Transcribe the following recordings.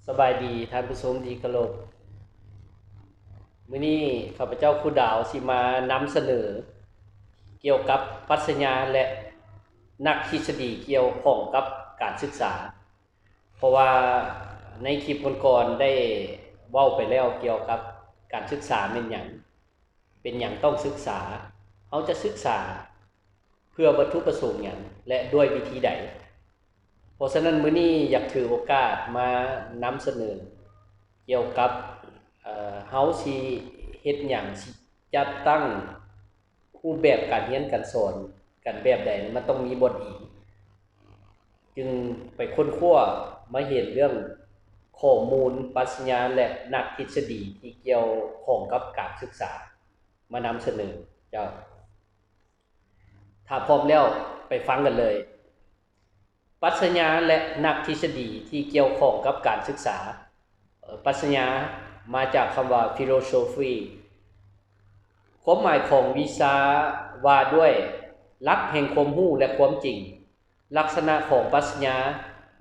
สบายดีท่านผู้ชมที่เคารพมื้อนี้ข้าพเจ้าครูดาวสิมานำเสนอเกี่ยวกับปรัชญาและนักทฤษฎีเกี่ยวข้องกับการศึกษาเพราะว่าในคลิปก่อนๆได้เว้าไปแล้วเกี่ยวกับการศึกษาเป็นหยังต้องศึกษาเฮาจะศึกษาเพื่อวัตถุประสงค์หยังและด้วยวิธีใดเพราะฉะนั้นมื้อนี้อยากถือโอกาสมานำเสนอเกี่ยวกับเฮาสิเฮ็ดหยังสิจัดตั้งรูปแบบการเรียนการสอนกันแบบใดมันต้องมีบทอีกจึงไปค้นคว้ามาเห็นเรื่องข้อมูลปรัชญาและนักทฤษฎีที่เกี่ยวข้องกับการศึกษามานำเสนอเจ้าถ้าพร้อมแล้วไปฟังกันเลยปรัชญาและนักทฤษฎีที่เกี่ยวข้องกับการศึกษาปรัชญามาจากคำว่า philosophy ความหมายของวิชาว่าด้วยหลักแห่งความรู้และความจริงลักษณะของปรัชญา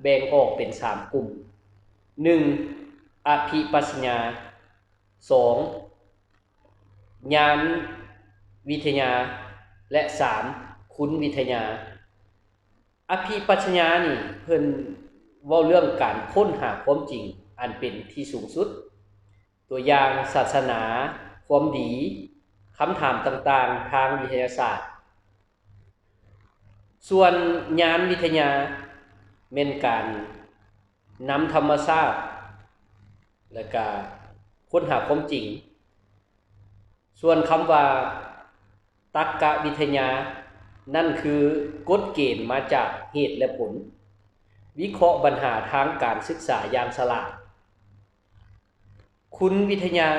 แบ่งออกเป็น3กลุ่ม 1. อภิปรัชญา 2. ญาณวิทยาและ 3. คุณวิทยาอภิปรัชญานี่เพิ่นเว้าเรื่องการค้นหาความจริงอันเป็นที่สูงสุดตัวอย่างศาสนาความดีคำถามต่างๆทางวิทยาศาสตร์ส่วนญาณวิทยาแม่นการนำธรรมชาติและก็ค้นหาความจริงส่วนคำว่าตรรกวิทยานั่นคือกฎเกณฑ์มาจากเหตุและผลวิเคราะห์ปัญหาทางการศึกษาอย่างฉลาดคุณวิทยา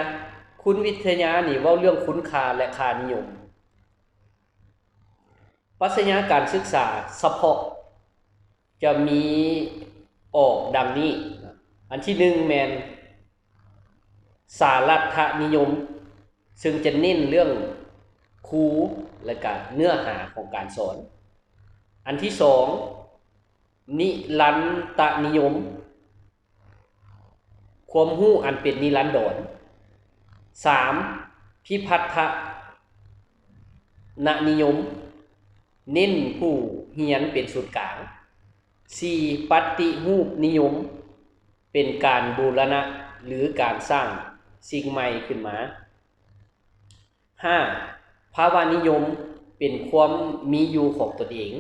นี่เว้าเรื่องคุณค่าและค่านิยมปรัชญาการศึกษาเฉพาะจะมีออกดังนี้อันที่1แม่นสารัฐนิยมซึ่งจะเน้นเรื่องครูและก็เนื้อหาของการสอนอันที่2นิรันตนิยมความรู้อันเป็นนิรันดร3พิพัฒนนิยมเน้นผู้เรียนเป็นศูนย์กลาง4ปฏิรูปนิยมเป็นการบูรณะหรือการสร้างสิ่งใหม่ขึ้นมา5ภาวะนิยมเป็นความมีอยู่ของตนเอง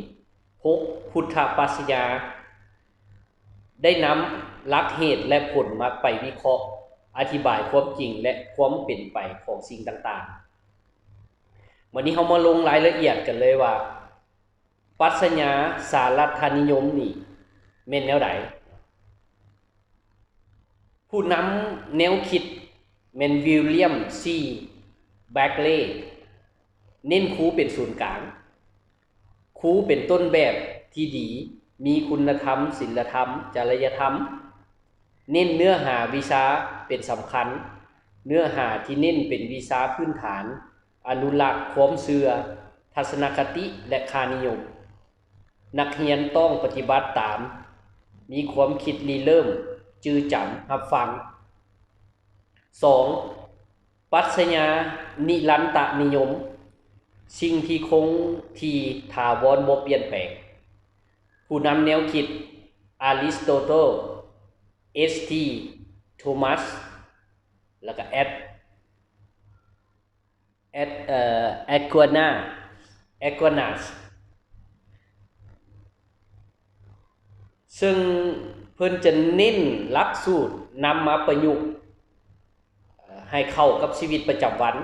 6พุทธปรัชญาได้นำหลักเหตุและผลมาไปวิเคราะห์อธิบายความจริงและความเป็นไปของสิ่งต่างๆวันนี้เรามาลงรายละเอียดกันเลยว่าปรัชญาสารัฐนิยมนี่แม่นแนวใดผู้นำแนวคิดแม่นวิลเลียมซีแบคเลย์เน้นครูเป็นศูนย์กลางครูเป็นต้นแบบที่ดีมีคุณธรรมศีลธรรมจริยธรรมเน้นเนื้อหาวิชาเป็นสำคัญเนื้อหาที่เน้นเป็นวิชาพื้นฐานอนุรักษ์ความเชื่อทัศนคติและค่านิยมนักเรียนต้องปฏิบัติตามมีความคิดริเริ่มจื้อจำรับฟัง2ปรัชญานิรันตนิยมสิ่งที่คงที่ถาวรบ่เปลี่ยนแปลงผู้นำแนวคิดอริสโตเติลเอส ที โทมัสแล้วก็แอควานัสซึ่งเพิ่นจะเน้นหลักสูตรนำมาประยุกต์ให้เข้ากับชีวิตประจำวัน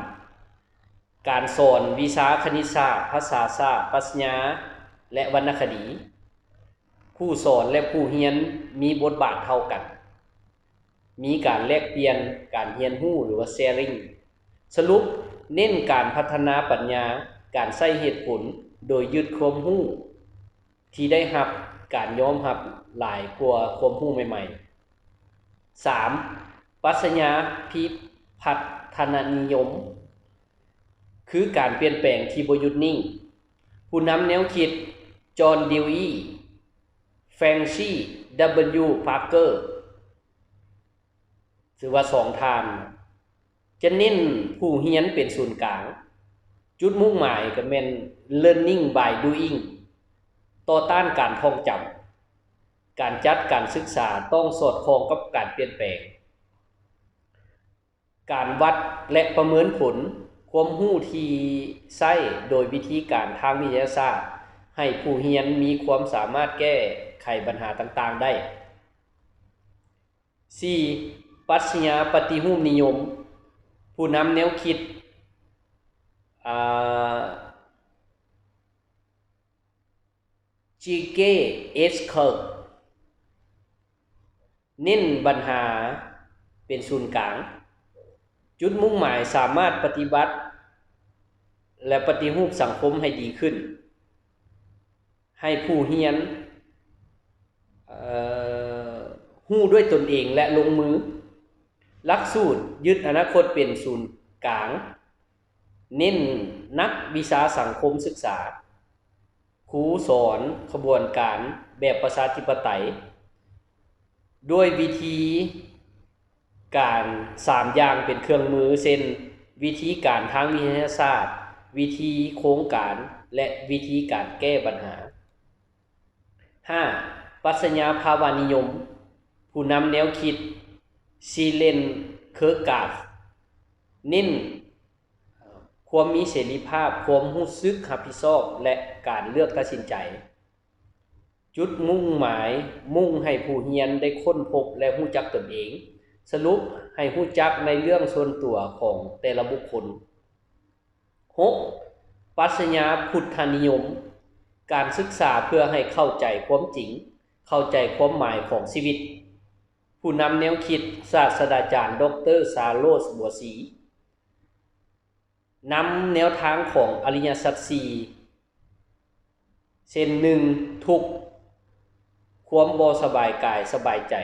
การสอนวิชาคณิตศาสตร์ภาษาศาสตร์ปรัชญาและวรรณคดีผู้สอนและผู้เรียนมีบทบาทเท่ากันมีการแลกเปลี่ยนการเรียนรู้หรือว่า sharing สรุปเน้นการพัฒนาปัญญาการใช้เหตุผลโดยยึดความรู้ที่ได้รับการยอมรับหลายกว่าความรู้ใหม่ๆ3ปรัชญาพิพัฒนนิยมคือการเปลี่ยนแปลงที่บ่หยุดนิ่งผู้นำแนวคิดจอห์นดิวอีแฟรงซี่ W. พาร์เกอร์ ถือว่าสองทานจะเน้นผู้เรียนเป็นศูนย์กลางจุดมุ่งหมายก็แม่น learning by doing ต่อต้านการท่องจำการจัดการศึกษาต้องสอดคล้องกับการเปลี่ยนแปลงการวัดและประเมินผลความรู้ที่ใช้โดยวิธีการทางวิทยาศาสตร์ให้ผู้เรียนมีความสามารถแก้ไขปัญหาต่างๆได้ 4. ปรัชญาปฏิรูปนิยมผู้นำแนวคิดจีเกเอสเคิร์กเน้นปัญหาเป็นศูนย์กลางจุดมุ่งหมายสามารถปฏิบัติและปฏิรูปสังคมให้ดีขึ้นให้ผู้เรียนรู้ด้วยตนเองและลงมือหลักสูตรยึดอนาคตเป็นศูนย์กลางเน้นนักวิชาสังคมศึกษาครูสอนขบวนการแบบประชาธิปไตยด้วยวิธีการ3อย่างเป็นเครื่องมือเช่นวิธีการทางวิทยาศาสตร์วิธีโครงการและวิธีการแก้ปัญหา 5. ปรัชญาภาวะนิยมผู้นำแนวคิดซีเลนเคิร์กาฟเน้นความมีเสรีภาพความรู้สึกรับผิดชอบและการเลือกตัดสินใจจุดมุ่งหมายมุ่งให้ผู้เรียนได้ค้นพบและรู้จักตนเองสรุปให้รู้จักในเรื่องส่วนตัวของแต่ละบุคคล 6. ปรัชญาพุทธนิยมการศึกษาเพื่อให้เข้าใจความจริงเข้าใจความหมายของชีวิตผู้นำแนวคิดศาสตราจารย์ดร.ซาโรสบัวศรีนำแนวทางของอริยสัจ4เช่น 1. ทุกข์ความบ่สบายกายสบายใจ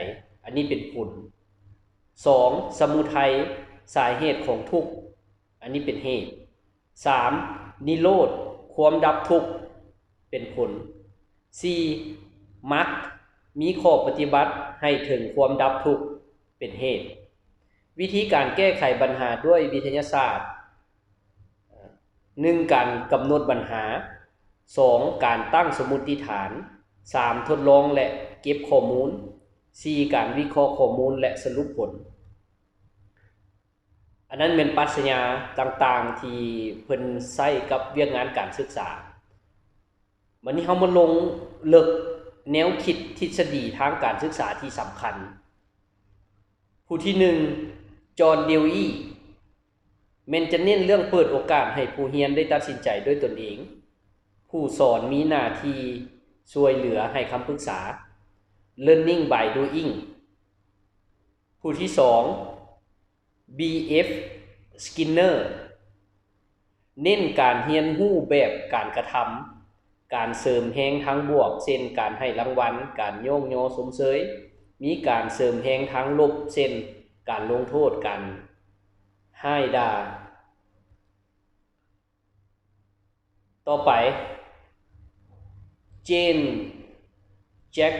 อันนี้เป็นผล 2. สมุทัยสาเหตุของทุกข์อันนี้เป็นเหตุ 3. นิโรธความดับทุกข์เป็นผล 4. มรรคมีข้อปฏิบัติให้ถึงความดับทุกข์เป็นเหตุวิธีการแก้ไขปัญหาด้วยวิทยาศาสตร์ 1. การกำหนดปัญหา 2. การตั้งสมมุติฐาน 3. ทดลองและเก็บข้อมูล 4. การวิเคราะห์ข้อมูลและสรุปผลอันนั้นเป็นปรัชญาต่างๆที่เพิ่นใช้กับเวียกงานการศึกษาวันนี้เฮามาลงลึกแนวคิดทฤษฎีทางการศึกษาที่สำคัญผู้ที่1จอห์นเดวีแม้นจะเน้นเรื่องเปิดโอกาสให้ผู้เรียนได้ตัดสินใจด้วยตนเองผู้สอนมีหน้าที่ช่วยเหลือให้คำปรึกษา learning by doing ผู้ที่2 B.F. Skinner เน้นการเรียนรู้แบบการกระทำการเสริมแรงทางบวกเช่นการให้รางวัลการโยกโยสมเสยมีการเสริมแรงทางลบเช่นการลงโทษการให้ด่าต่อไปเจนแจ็ค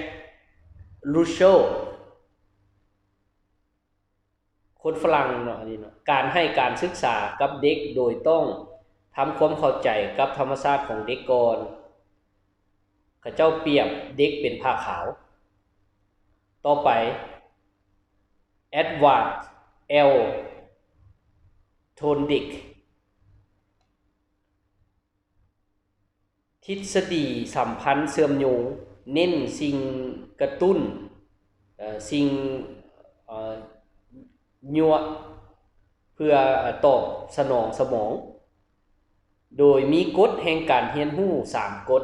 ลูโชคนฝรั่งเนาะนี่เนาะการให้การศึกษากับเด็กโดยต้องทำความเข้าใจกับธรรมชาติของเด็กก่อนเขาเจ้าเปรียบเด็กเป็นผ้าขาวต่อไปเอ็ดวาร์ดเอลโทนดิกทฤษฎีสัมพันธ์เชื่อมโยงเน้นสิ่งกระตุ้นสิ่งยั่วเพื่อตอบสนองสมองโดยมีกฎแห่งการเรียนรู้3กฎ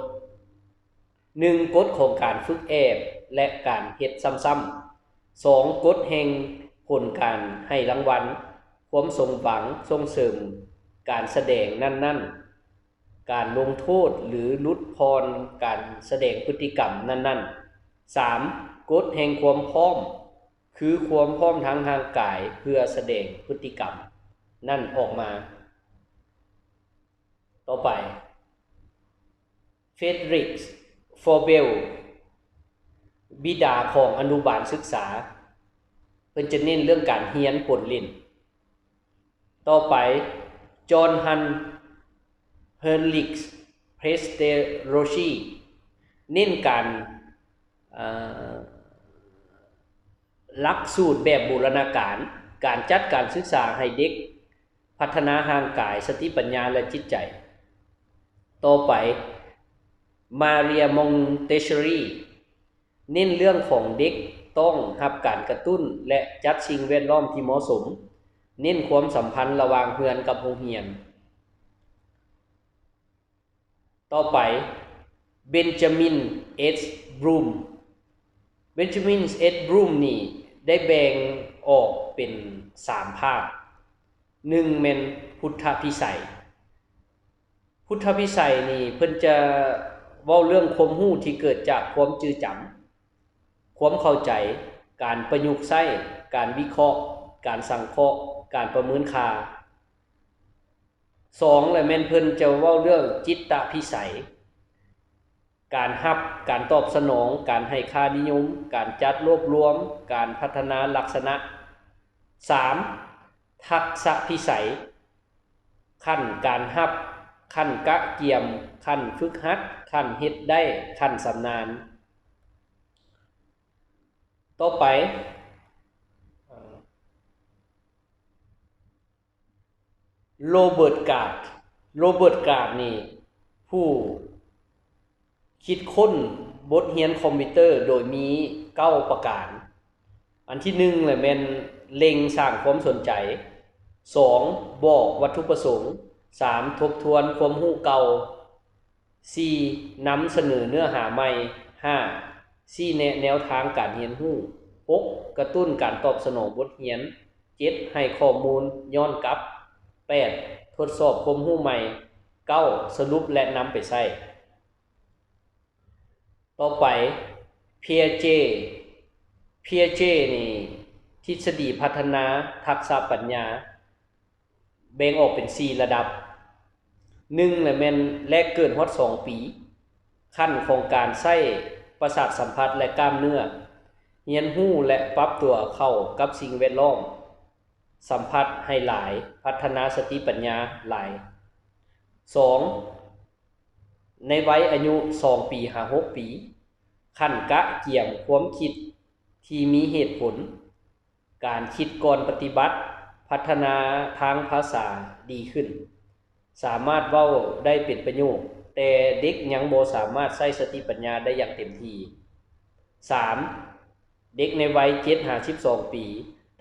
1. กฎของการฝึกแอบและการเฮ็ดซ้ำๆ 2. กฎแห่งผลการให้รางวัลความสมหวังส่งเสริมการแสดงนั่นๆการลงโทษหรือลดพรการแสดงพฤติกรรมนั่นๆ 3. กฎแห่งความพร้อมคือความพร้อมทางร่างกายเพื่อแสดงพฤติกรรมนั่นออกมาต่อไปเฟเดริกฟอร์เบลบิดาของอนุบาลศึกษา เพิ่นจะเน้นเรื่องการเรียนปนเล่นต่อไปจอห์นฮันเฮอร์ลิกส์เพรสเตโรชีเน้นการหลักสูตรแบบบูรณาการการจัดการศึกษาให้เด็กพัฒนาทางกายสติปัญญาและจิตใจต่อไปมาเรียมองเตเชอรีเน้นเรื่องของเด็กต้องรับการกระตุ้นและจัดสิ่งแวดล้อมที่เหมาะสมเน้นความสัมพันธ์ระหว่างเรือนกับโรงเรียนต่อไปเบนจามินเอชบรูมนี่ได้แบ่งออกเป็น3ภาค1แม่นพุทธพิสัยนี่เพิ่นจะเว้าเรื่องความรู้ที่เกิดจากความจื้อจำความเข้าใจการประยุกต์ใช้การวิเคราะห์การสังเคราะห์การประเมินค่า2และแม่นเพิ่นจะเว้าเรื่องจิตตพิสัยการรับการตอบสนองการให้ค่านิยมการจัดรวบรวมการพัฒนาลักษณะ3ทักษะพิสัยขั้นการรับขั้นกะเกียมขั้นฝึกหัดขั้นเฮ็ดได้ขั้นสำนาญต่อไปโรเบิร์ตการ์ดนี่ผู้คิดค้นบทเรียนคอมพิวเตอร์โดยมี9ประการอันที่1เลยแม่นเล็งสร้างความสนใจ2บอกวัตถุประสงค์3ทบทวนความรู้เก่า4นำเสนอเนื้อหาใหม่5ชี้แนะแนวทางการเรียนรู้6กระตุ้นการตอบสนองบทเรียน7ให้ข้อมูลย้อนกลับ8ทดสอบความรู้ใหม่9สรุปและนำไปใช้ต่อไป Piaget นี่ทฤษฎีพัฒนาทักษะปัญญาแบ่งออกเป็น4ระดับ1และแม่นแรกเกิดฮอด2ปีขั้นของการใช้ประสาทสัมผัสและกล้ามเนื้อเรียนรู้และปรับตัวเข้ากับสิ่งแวดล้อมสัมผัสให้หลายพัฒนาสติปัญญาหลาย2ในวัยอายุ2ปีหา6ปีขั้นกะเกี่ยมความคิดที่มีเหตุผลการคิดก่อนปฏิบัติพัฒนาทางภาษาดีขึ้นสามารถเว้าได้เป็นประโยคแต่เด็กยังบ่สามารถใช้สติปัญญาได้อย่างเต็มที่3เด็กในวัย7-12ปี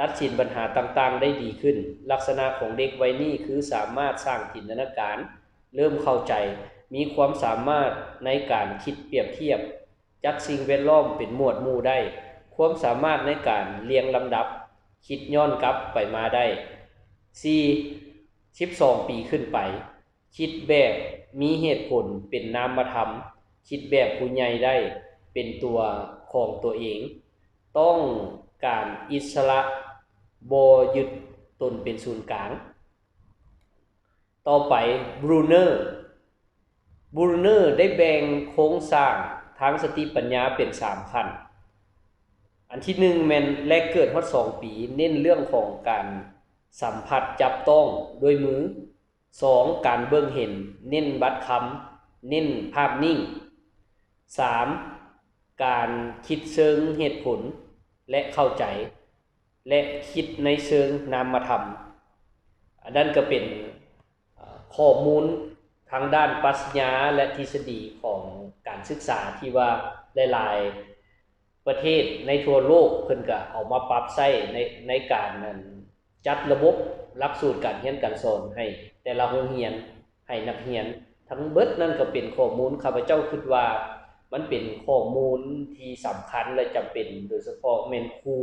ตัดสินปัญหาต่างๆได้ดีขึ้นลักษณะของเด็กวัยนี้คือสามารถสร้างจินตนาการเริ่มเข้าใจมีความสามารถในการคิดเปรียบเทียบจัดสิ่งแวดล้อมเป็นหมวดหมู่ได้ความสามารถในการเรียงลำดับคิดย้อนกลับไปมาได้4 12ปีขึ้นไปคิดแบบมีเหตุผลเป็นนามธรรมคิดแบบผู้ใหญ่ได้เป็นตัวของตัวเองต้องการอิสระบ่ยึดตนเป็นศูนย์กลางต่อไปบรูเนอร์ได้แบ่งโครงสร้างทางสติปัญญาเป็น3ขั้นอันที่1แม่นแรกเกิดฮอด2ปีเน้นเรื่องของการสัมผัสจับต้องด้วยมือ2การเบิ่งเห็นเน้นบัดคำเน้นภาพนิ่ง3การคิดเชิงเหตุผลและเข้าใจและคิดในเชิงนามธรรมอันนั้นก็เป็นข้อมูลทางด้านปรัชญาและทฤษฎีของการศึกษาที่ว่าหลายๆประเทศในทั่วโลกเพิ่นก็เอามาปรับใช้ในการจัดระบบหลักสูตรการเรียนการสอนให้แต่ละโรงเรียนให้นักเรียนทั้งเบิดนั่นก็เป็นข้อมูลข้าพเจ้าคิดว่ามันเป็นข้อมูลที่สำคัญและจำเป็นโดยเฉพาะแม่นครู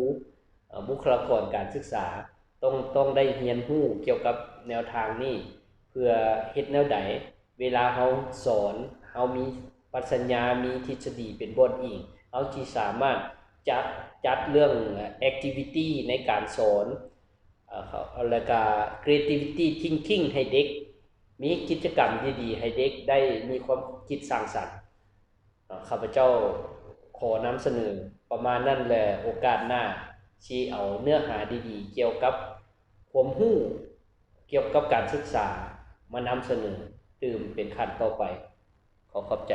บุคลากรการศึกษาต้องได้เรียนรู้เกี่ยวกับแนวทางนี้เพื่อเฮ็ดแนวใดเวลาเฮาสอนเฮามีปรัชญามีทฤษฎีเป็นบทอิงเฮาสิสามารถจัดเรื่อง activity ในการสอนแล้วก็ creativity thinking ให้เด็กมีกิจกรรมดีๆให้เด็กได้มีความคิดสร้างสรรค์ข้าพเจ้าขอนำเสนอประมาณนั้นแหละโอกาสหน้า สิเอาเนื้อหาดีๆเกี่ยวกับความรู้เกี่ยวกับการศึกษามานำเสนอตื่มเป็นขั้นต่อไปขอขอบใจ